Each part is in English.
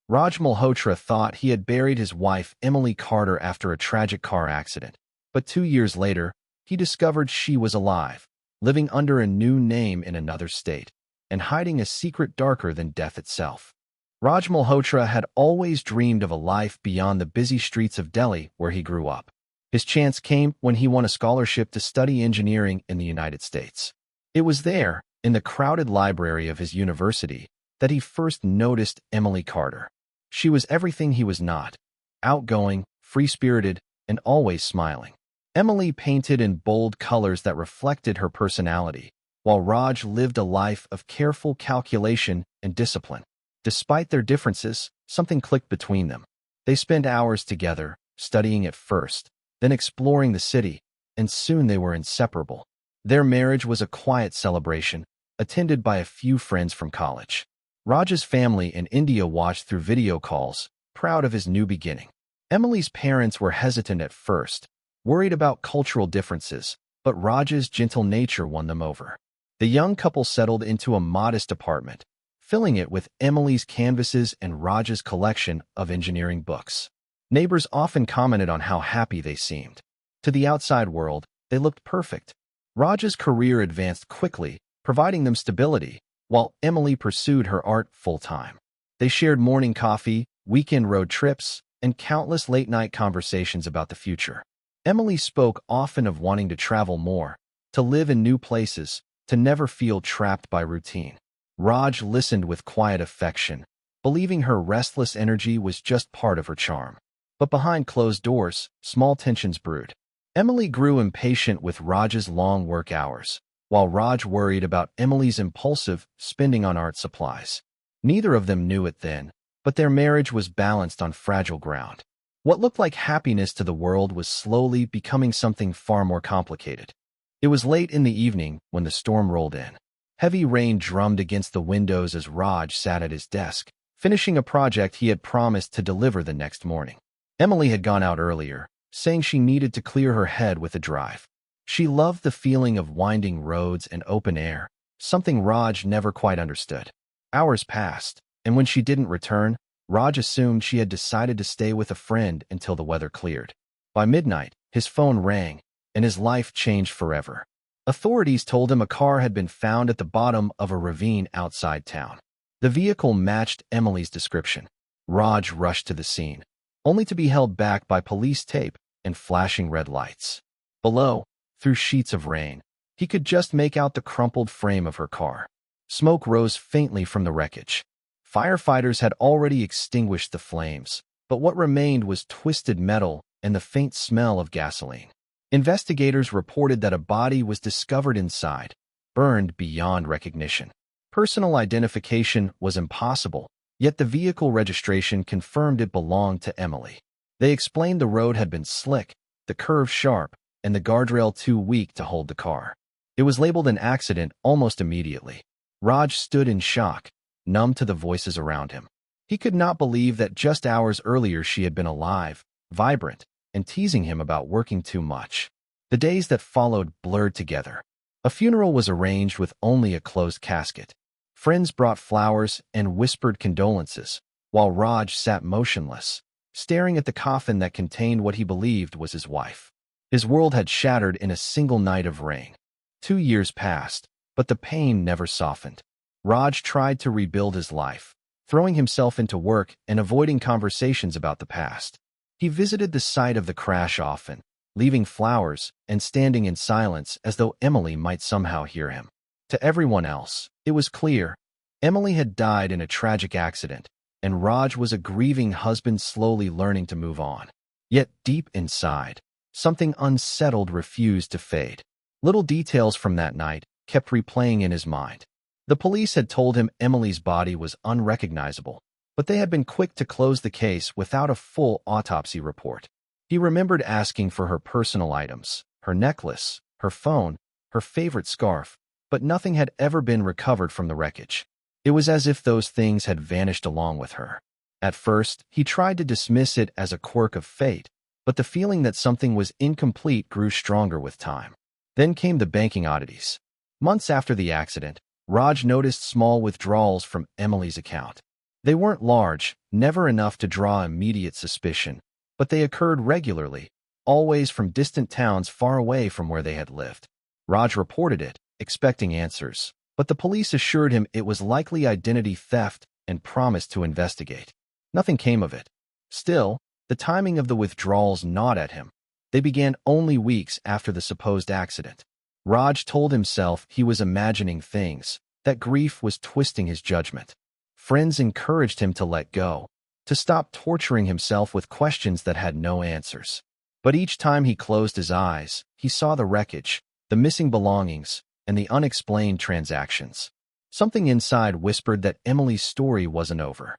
Raj Malhotra thought he had buried his wife, Emily Carter, after a tragic car accident. But 2 years later, he discovered she was alive, living under a new name in another state, and hiding a secret darker than death itself. Raj Malhotra had always dreamed of a life beyond the busy streets of Delhi where he grew up. His chance came when he won a scholarship to study engineering in the United States. It was there, in the crowded library of his university, that he first noticed Emily Carter. She was everything he was not: outgoing, free-spirited, and always smiling. Emily painted in bold colors that reflected her personality, while Raj lived a life of careful calculation and discipline. Despite their differences, something clicked between them. They spent hours together, studying at first, then exploring the city, and soon they were inseparable. Their marriage was a quiet celebration, attended by a few friends from college. Raj's family in India watched through video calls, proud of his new beginning. Emily's parents were hesitant at first, worried about cultural differences, but Raj's gentle nature won them over. The young couple settled into a modest apartment, filling it with Emily's canvases and Raj's collection of engineering books. Neighbors often commented on how happy they seemed. To the outside world, they looked perfect. Raj's career advanced quickly, providing them stability, while Emily pursued her art full-time. They shared morning coffee, weekend road trips, and countless late-night conversations about the future. Emily spoke often of wanting to travel more, to live in new places, to never feel trapped by routine. Raj listened with quiet affection, believing her restless energy was just part of her charm. But behind closed doors, small tensions brewed. Emily grew impatient with Raj's long work hours, while Raj worried about Emily's impulsive spending on art supplies. Neither of them knew it then, but their marriage was balanced on fragile ground. What looked like happiness to the world was slowly becoming something far more complicated. It was late in the evening when the storm rolled in. Heavy rain drummed against the windows as Raj sat at his desk, finishing a project he had promised to deliver the next morning. Emily had gone out earlier, saying she needed to clear her head with a drive. She loved the feeling of winding roads and open air, something Raj never quite understood. Hours passed, and when she didn't return, Raj assumed she had decided to stay with a friend until the weather cleared. By midnight, his phone rang, and his life changed forever. Authorities told him a car had been found at the bottom of a ravine outside town. The vehicle matched Emily's description. Raj rushed to the scene, only to be held back by police tape and flashing red lights. Below, through sheets of rain, he could just make out the crumpled frame of her car. Smoke rose faintly from the wreckage. Firefighters had already extinguished the flames, but what remained was twisted metal and the faint smell of gasoline. Investigators reported that a body was discovered inside, burned beyond recognition. Personal identification was impossible, yet the vehicle registration confirmed it belonged to Emily. They explained the road had been slick, the curve sharp, and the guardrail too weak to hold the car. It was labeled an accident almost immediately. Raj stood in shock, numb to the voices around him. He could not believe that just hours earlier she had been alive, vibrant, and teasing him about working too much. The days that followed blurred together. A funeral was arranged with only a closed casket. Friends brought flowers and whispered condolences, while Raj sat motionless, staring at the coffin that contained what he believed was his wife. His world had shattered in a single night of rain. 2 years passed, but the pain never softened. Raj tried to rebuild his life, throwing himself into work and avoiding conversations about the past. He visited the site of the crash often, leaving flowers and standing in silence as though Emily might somehow hear him. To everyone else, it was clear. Emily had died in a tragic accident, and Raj was a grieving husband slowly learning to move on. Yet deep inside, something unsettled refused to fade. Little details from that night kept replaying in his mind. The police had told him Emily's body was unrecognizable, but they had been quick to close the case without a full autopsy report. He remembered asking for her personal items, her necklace, her phone, her favorite scarf, but nothing had ever been recovered from the wreckage. It was as if those things had vanished along with her. At first, he tried to dismiss it as a quirk of fate, but the feeling that something was incomplete grew stronger with time. Then came the banking oddities. Months after the accident, Raj noticed small withdrawals from Emily's account. They weren't large, never enough to draw immediate suspicion, but they occurred regularly, always from distant towns far away from where they had lived. Raj reported it, expecting answers, but the police assured him it was likely identity theft and promised to investigate. Nothing came of it. Still, the timing of the withdrawals gnawed at him. They began only weeks after the supposed accident. Raj told himself he was imagining things, that grief was twisting his judgment. Friends encouraged him to let go, to stop torturing himself with questions that had no answers. But each time he closed his eyes, he saw the wreckage, the missing belongings, and the unexplained transactions. Something inside whispered that Emily's story wasn't over.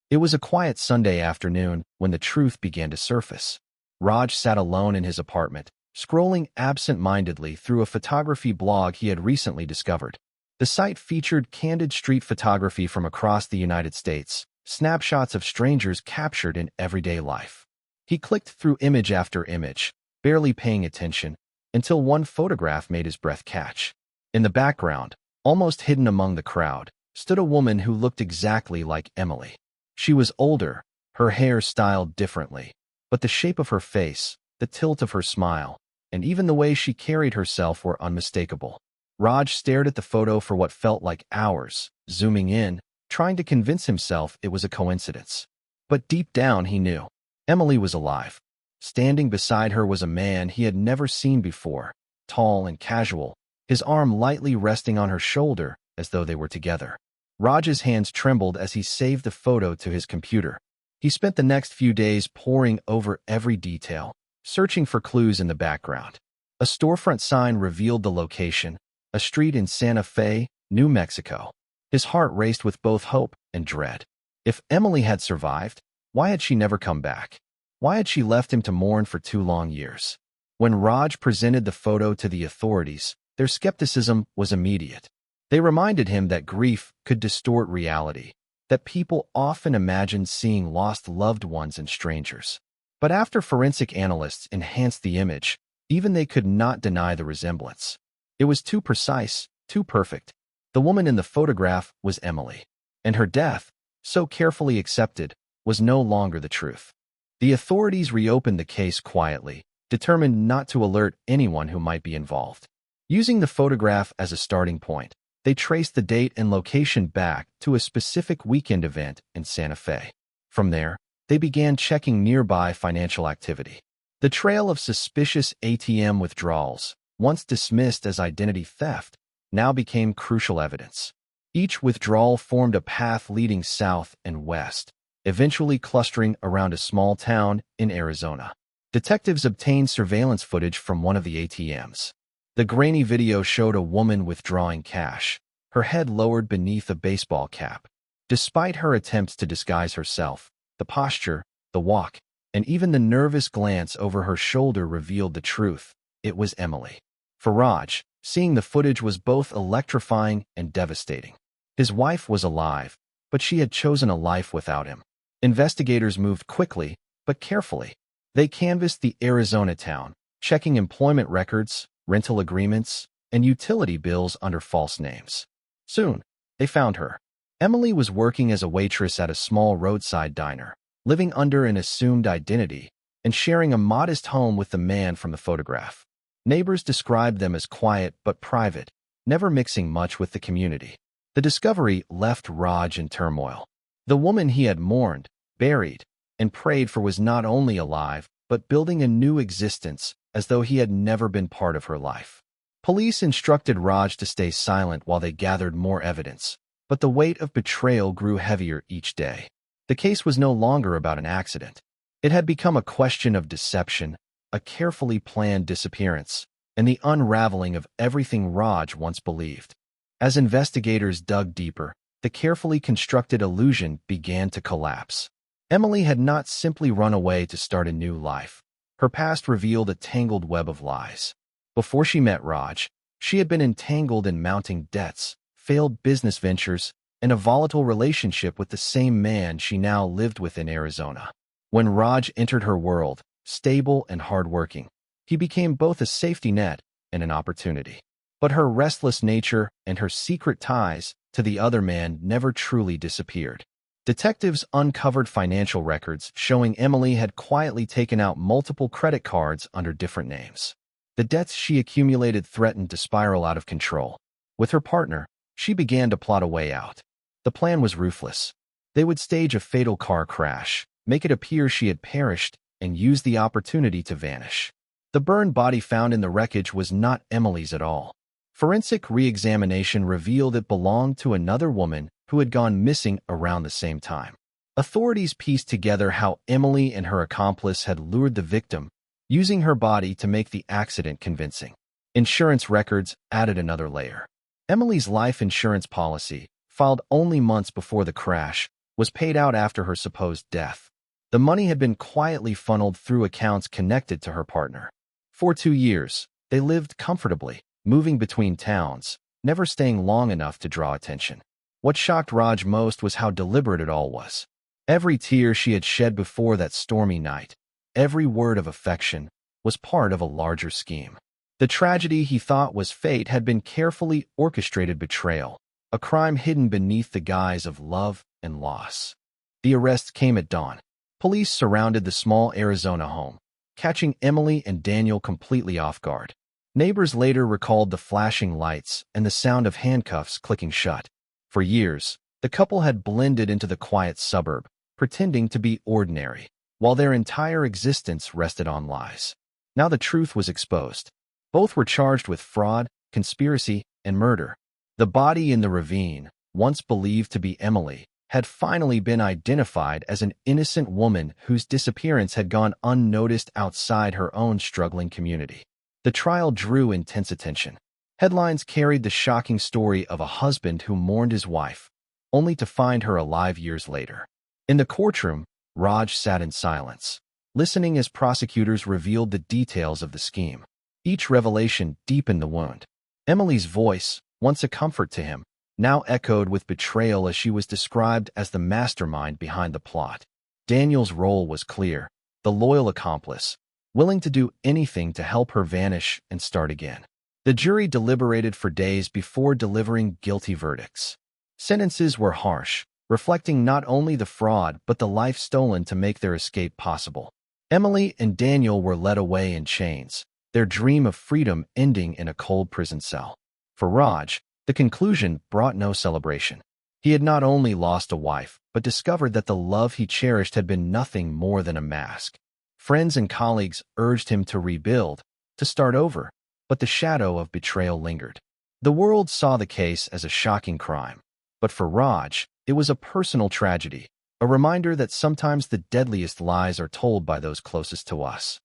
It was a quiet Sunday afternoon when the truth began to surface. Raj sat alone in his apartment, scrolling absent-mindedly through a photography blog he had recently discovered. The site featured candid street photography from across the United States, snapshots of strangers captured in everyday life. He clicked through image after image, barely paying attention, until one photograph made his breath catch. In the background, almost hidden among the crowd, stood a woman who looked exactly like Emily. She was older, her hair styled differently, but the shape of her face, the tilt of her smile, and even the way she carried herself were unmistakable. Raj stared at the photo for what felt like hours, zooming in, trying to convince himself it was a coincidence. But deep down he knew. Emily was alive. Standing beside her was a man he had never seen before, tall and casual, his arm lightly resting on her shoulder as though they were together. Raj's hands trembled as he saved the photo to his computer. He spent the next few days poring over every detail, searching for clues in the background. A storefront sign revealed the location, a street in Santa Fe, New Mexico. His heart raced with both hope and dread. If Emily had survived, why had she never come back? Why had she left him to mourn for 2 long years? When Raj presented the photo to the authorities, their skepticism was immediate. They reminded him that grief could distort reality, that people often imagined seeing lost loved ones and strangers. But after forensic analysts enhanced the image, even they could not deny the resemblance. It was too precise, too perfect. The woman in the photograph was Emily, and her death, so carefully accepted, was no longer the truth. The authorities reopened the case quietly, determined not to alert anyone who might be involved. Using the photograph as a starting point, they traced the date and location back to a specific weekend event in Santa Fe. From there, they began checking nearby financial activity. The trail of suspicious ATM withdrawals, once dismissed as identity theft, now became crucial evidence. Each withdrawal formed a path leading south and west, eventually clustering around a small town in Arizona. Detectives obtained surveillance footage from one of the ATMs. The grainy video showed a woman withdrawing cash, her head lowered beneath a baseball cap. Despite her attempts to disguise herself, the posture, the walk, and even the nervous glance over her shoulder revealed the truth. It was Emily. For Raj, seeing the footage was both electrifying and devastating. His wife was alive, but she had chosen a life without him. Investigators moved quickly, but carefully. They canvassed the Arizona town, checking employment records, rental agreements, and utility bills under false names. Soon, they found her. Emily was working as a waitress at a small roadside diner, living under an assumed identity, and sharing a modest home with the man from the photograph. Neighbors described them as quiet but private, never mixing much with the community. The discovery left Raj in turmoil. The woman he had mourned, buried, and prayed for was not only alive, but building a new existence as though he had never been part of her life. Police instructed Raj to stay silent while they gathered more evidence, but the weight of betrayal grew heavier each day. The case was no longer about an accident. It had become a question of deception, a carefully planned disappearance, and the unraveling of everything Raj once believed. As investigators dug deeper, the carefully constructed illusion began to collapse. Emily had not simply run away to start a new life. Her past revealed a tangled web of lies. Before she met Raj, she had been entangled in mounting debts, failed business ventures, and a volatile relationship with the same man she now lived with in Arizona. When Raj entered her world, stable and hardworking, he became both a safety net and an opportunity. But her restless nature and her secret ties to the other man never truly disappeared. Detectives uncovered financial records showing Emily had quietly taken out multiple credit cards under different names. The debts she accumulated threatened to spiral out of control. With her partner, she began to plot a way out. The plan was ruthless. They would stage a fatal car crash, make it appear she had perished, and use the opportunity to vanish. The burned body found in the wreckage was not Emily's at all. Forensic re-examination revealed it belonged to another woman who had gone missing around the same time. Authorities pieced together how Emily and her accomplice had lured the victim, using her body to make the accident convincing. Insurance records added another layer. Emily's life insurance policy, filed only months before the crash, was paid out after her supposed death. The money had been quietly funneled through accounts connected to her partner. For 2 years, they lived comfortably, moving between towns, never staying long enough to draw attention. What shocked Raj most was how deliberate it all was. Every tear she had shed before that stormy night, every word of affection, was part of a larger scheme. The tragedy he thought was fate had been carefully orchestrated betrayal, a crime hidden beneath the guise of love and loss. The arrest came at dawn. Police surrounded the small Arizona home, catching Emily and Daniel completely off guard. Neighbors later recalled the flashing lights and the sound of handcuffs clicking shut. For years, the couple had blended into the quiet suburb, pretending to be ordinary, while their entire existence rested on lies. Now the truth was exposed. Both were charged with fraud, conspiracy, and murder. The body in the ravine, once believed to be Emily, had finally been identified as an innocent woman whose disappearance had gone unnoticed outside her own struggling community. The trial drew intense attention. Headlines carried the shocking story of a husband who mourned his wife, only to find her alive years later. In the courtroom, Raj sat in silence, listening as prosecutors revealed the details of the scheme. Each revelation deepened the wound. Emily's voice, once a comfort to him, now echoed with betrayal as she was described as the mastermind behind the plot. Daniel's role was clear, the loyal accomplice, willing to do anything to help her vanish and start again. The jury deliberated for days before delivering guilty verdicts. Sentences were harsh, reflecting not only the fraud but the life stolen to make their escape possible. Emily and Daniel were led away in chains, their dream of freedom ending in a cold prison cell. For Raj, the conclusion brought no celebration. He had not only lost a wife, but discovered that the love he cherished had been nothing more than a mask. Friends and colleagues urged him to rebuild, to start over, but the shadow of betrayal lingered. The world saw the case as a shocking crime, but for Raj, it was a personal tragedy, a reminder that sometimes the deadliest lies are told by those closest to us.